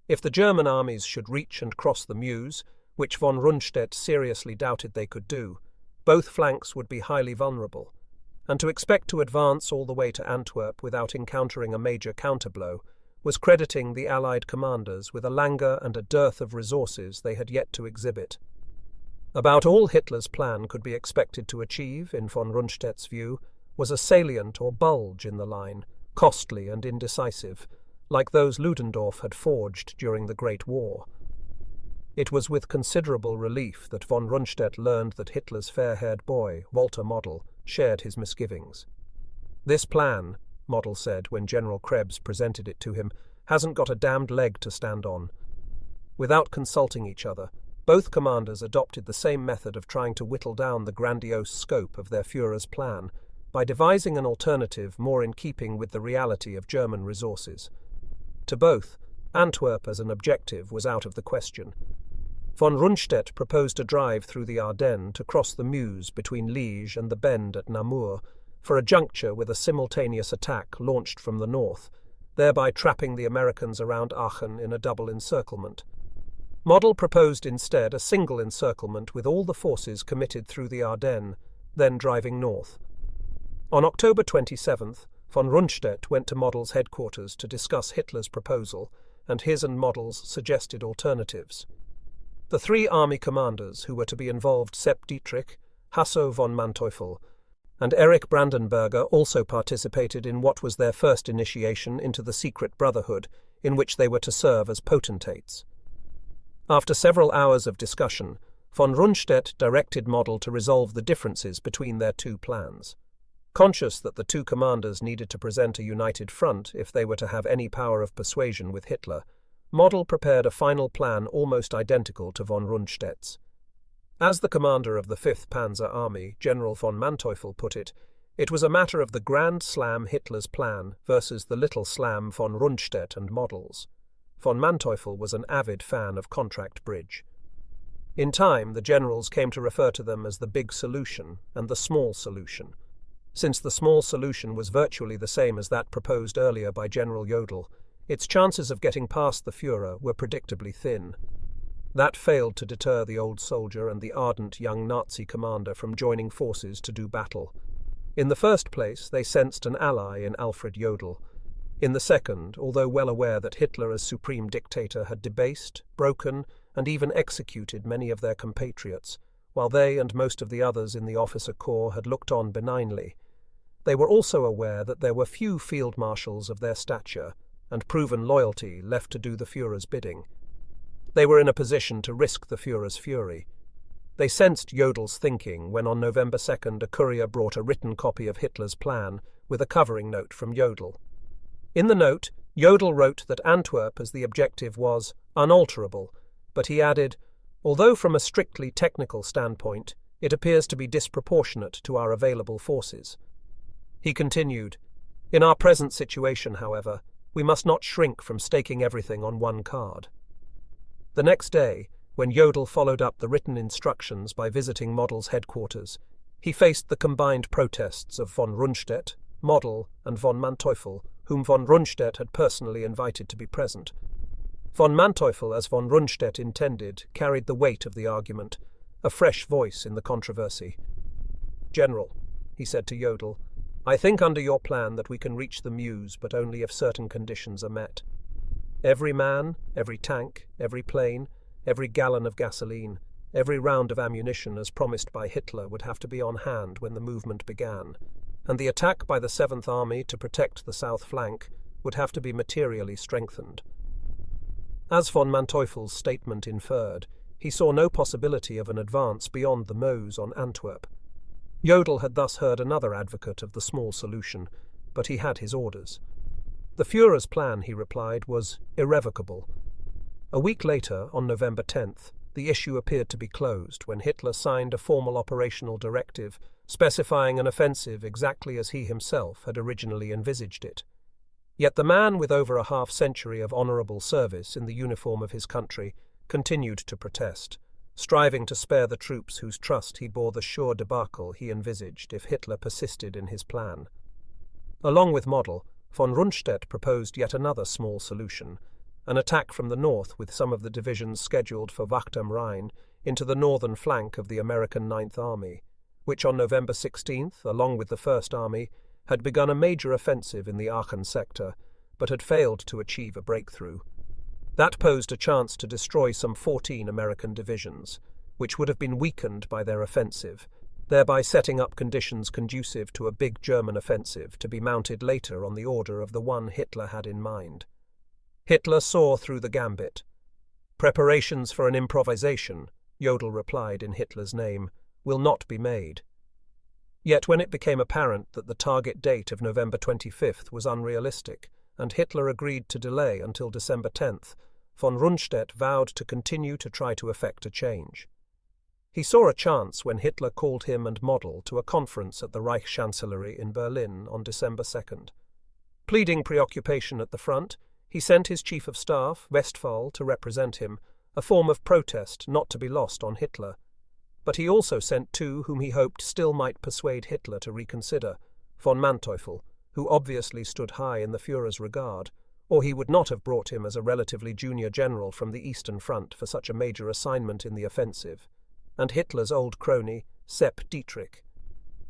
If the German armies should reach and cross the Meuse, which von Rundstedt seriously doubted they could do, both flanks would be highly vulnerable, and to expect to advance all the way to Antwerp without encountering a major counterblow was crediting the Allied commanders with a languor and a dearth of resources they had yet to exhibit. About all Hitler's plan could be expected to achieve, in von Rundstedt's view, was a salient or bulge in the line, costly and indecisive, like those Ludendorff had forged during the Great War. It was with considerable relief that von Rundstedt learned that Hitler's fair-haired boy, Walter Model, shared his misgivings. "This plan," Model said when General Krebs presented it to him, "hasn't got a damned leg to stand on." Without consulting each other, both commanders adopted the same method of trying to whittle down the grandiose scope of their Führer's plan by devising an alternative more in keeping with the reality of German resources. To both, Antwerp as an objective was out of the question. Von Rundstedt proposed a drive through the Ardennes to cross the Meuse between Liège and the Bend at Namur for a juncture with a simultaneous attack launched from the north, thereby trapping the Americans around Aachen in a double encirclement. Model proposed instead a single encirclement with all the forces committed through the Ardennes, then driving north. On October 27th, von Rundstedt went to Model's headquarters to discuss Hitler's proposal and his and Model's suggested alternatives. The 3 army commanders who were to be involved, Sepp Dietrich, Hasso von Manteuffel, and Erich Brandenberger also participated in what was their first initiation into the secret brotherhood, in which they were to serve as potentates. After several hours of discussion, von Rundstedt directed Model to resolve the differences between their two plans. Conscious that the two commanders needed to present a united front if they were to have any power of persuasion with Hitler, Model prepared a final plan almost identical to von Rundstedt's. As the commander of the 5th Panzer Army, General von Manteuffel, put it, it was a matter of the grand slam Hitler's plan versus the little slam von Rundstedt and Model's. Von Manteuffel was an avid fan of contract bridge. In time, the generals came to refer to them as the big solution and the small solution. Since the small solution was virtually the same as that proposed earlier by General Jodl, its chances of getting past the Führer were predictably thin. That failed to deter the old soldier and the ardent young Nazi commander from joining forces to do battle. In the first place, they sensed an ally in Alfred Jodl. In the second, although well aware that Hitler as supreme dictator had debased, broken, and even executed many of their compatriots, while they and most of the others in the officer corps had looked on benignly, they were also aware that there were few field marshals of their stature and proven loyalty left to do the Führer's bidding. They were in a position to risk the Führer's fury. They sensed Jodl's thinking when on November 2nd a courier brought a written copy of Hitler's plan with a covering note from Jodl. In the note, Jodl wrote that Antwerp as the objective was unalterable, but he added, although from a strictly technical standpoint, it appears to be disproportionate to our available forces. He continued, in our present situation, however, we must not shrink from staking everything on one card. The next day, when Jodl followed up the written instructions by visiting Model's headquarters, he faced the combined protests of von Rundstedt, Model, and von Manteuffel, whom von Rundstedt had personally invited to be present. Von Manteuffel, as von Rundstedt intended, carried the weight of the argument, a fresh voice in the controversy. General, he said to Jodl, I think under your plan that we can reach the Meuse, but only if certain conditions are met. Every man, every tank, every plane, every gallon of gasoline, every round of ammunition as promised by Hitler would have to be on hand when the movement began, and the attack by the 7th Army to protect the south flank would have to be materially strengthened. As von Manteuffel's statement inferred, he saw no possibility of an advance beyond the Meuse on Antwerp. Jodl had thus heard another advocate of the small solution, but he had his orders. The Führer's plan, he replied, was irrevocable. A week later, on November 10th, the issue appeared to be closed when Hitler signed a formal operational directive specifying an offensive exactly as he himself had originally envisaged it. Yet the man with over a half-century of honourable service in the uniform of his country continued to protest, striving to spare the troops whose trust he bore the sure debacle he envisaged if Hitler persisted in his plan. Along with Model, von Rundstedt proposed yet another small solution, an attack from the north with some of the divisions scheduled for Wacht am Rhein into the northern flank of the American 9th Army, which on November 16th, along with the 1st Army, had begun a major offensive in the Aachen sector, but had failed to achieve a breakthrough. That posed a chance to destroy some 14 American divisions, which would have been weakened by their offensive, thereby setting up conditions conducive to a big German offensive to be mounted later on the order of the one Hitler had in mind. Hitler saw through the gambit. Preparations for an improvisation, Jodl replied in Hitler's name, will not be made. Yet when it became apparent that the target date of November 25th was unrealistic, and Hitler agreed to delay until December 10th, von Rundstedt vowed to continue to try to effect a change. He saw a chance when Hitler called him and Model to a conference at the Reich Chancellery in Berlin on December 2nd. Pleading preoccupation at the front, he sent his chief of staff, Westphal, to represent him, a form of protest not to be lost on Hitler. But he also sent two whom he hoped still might persuade Hitler to reconsider, von Manteuffel, who obviously stood high in the Führer's regard, or he would not have brought him as a relatively junior general from the Eastern Front for such a major assignment in the offensive, and Hitler's old crony, Sepp Dietrich.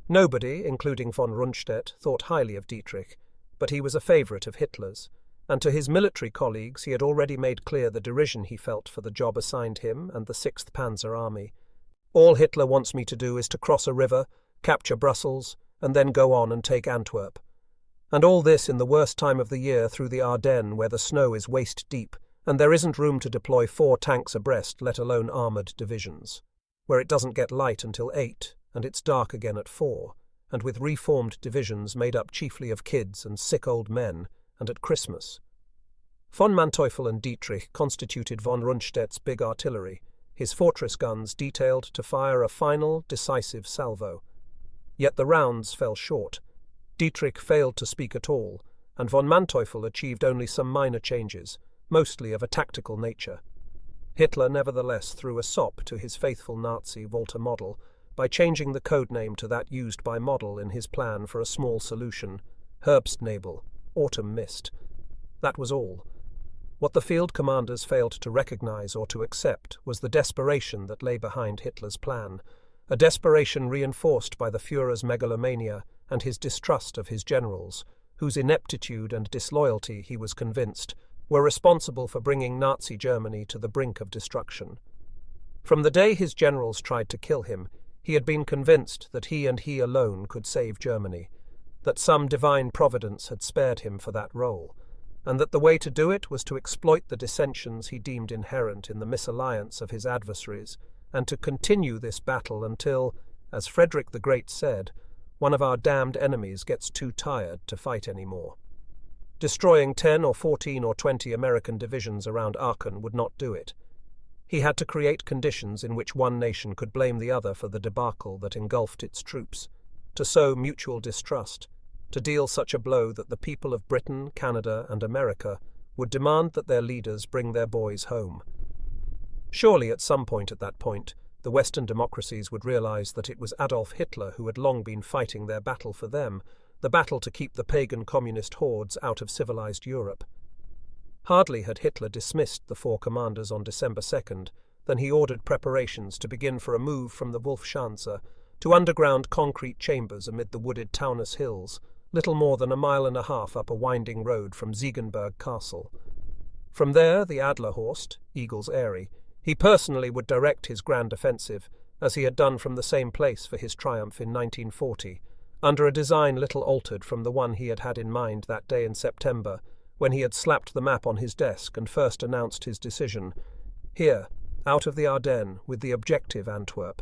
Nobody, including von Rundstedt, thought highly of Dietrich, but he was a favourite of Hitler's, and to his military colleagues he had already made clear the derision he felt for the job assigned him and the 6th Panzer Army. All Hitler wants me to do is to cross a river, capture Brussels, and then go on and take Antwerp. And all this in the worst time of the year through the Ardennes, where the snow is waist-deep, and there isn't room to deploy 4 tanks abreast, let alone armoured divisions. Where it doesn't get light until 8, and it's dark again at 4, and with reformed divisions made up chiefly of kids and sick old men, and at Christmas. Von Manteuffel and Dietrich constituted von Rundstedt's big artillery, his fortress guns detailed to fire a final, decisive salvo. Yet the rounds fell short. Dietrich failed to speak at all, and von Manteuffel achieved only some minor changes, mostly of a tactical nature. Hitler nevertheless threw a sop to his faithful Nazi Walter Model by changing the code name to that used by Model in his plan for a small solution, Herbstnebel, autumn mist. That was all. What the field commanders failed to recognize or to accept was the desperation that lay behind Hitler's plan, a desperation reinforced by the Führer's megalomania and his distrust of his generals, whose ineptitude and disloyalty, he was convinced, were responsible for bringing Nazi Germany to the brink of destruction. From the day his generals tried to kill him, he had been convinced that he and he alone could save Germany, that some divine providence had spared him for that role, and that the way to do it was to exploit the dissensions he deemed inherent in the misalliance of his adversaries, and to continue this battle until, as Frederick the Great said, one of our damned enemies gets too tired to fight any more. Destroying 10 or 14 or 20 American divisions around Aachen would not do it. He had to create conditions in which one nation could blame the other for the debacle that engulfed its troops, to sow mutual distrust, to deal such a blow that the people of Britain, Canada, and America would demand that their leaders bring their boys home. Surely at some point at that point, the Western democracies would realize that it was Adolf Hitler who had long been fighting their battle for them, the battle to keep the pagan communist hordes out of civilized Europe. Hardly had Hitler dismissed the 4 commanders on December 2nd than he ordered preparations to begin for a move from the Wolfschanze to underground concrete chambers amid the wooded Taunus hills, little more than 1.5 miles up a winding road from Ziegenberg Castle. From there, the Adlerhorst, Eagle's Eyrie, he personally would direct his grand offensive, as he had done from the same place for his triumph in 1940, under a design little altered from the one he had had in mind that day in September, when he had slapped the map on his desk and first announced his decision. Here, out of the Ardennes, with the objective Antwerp,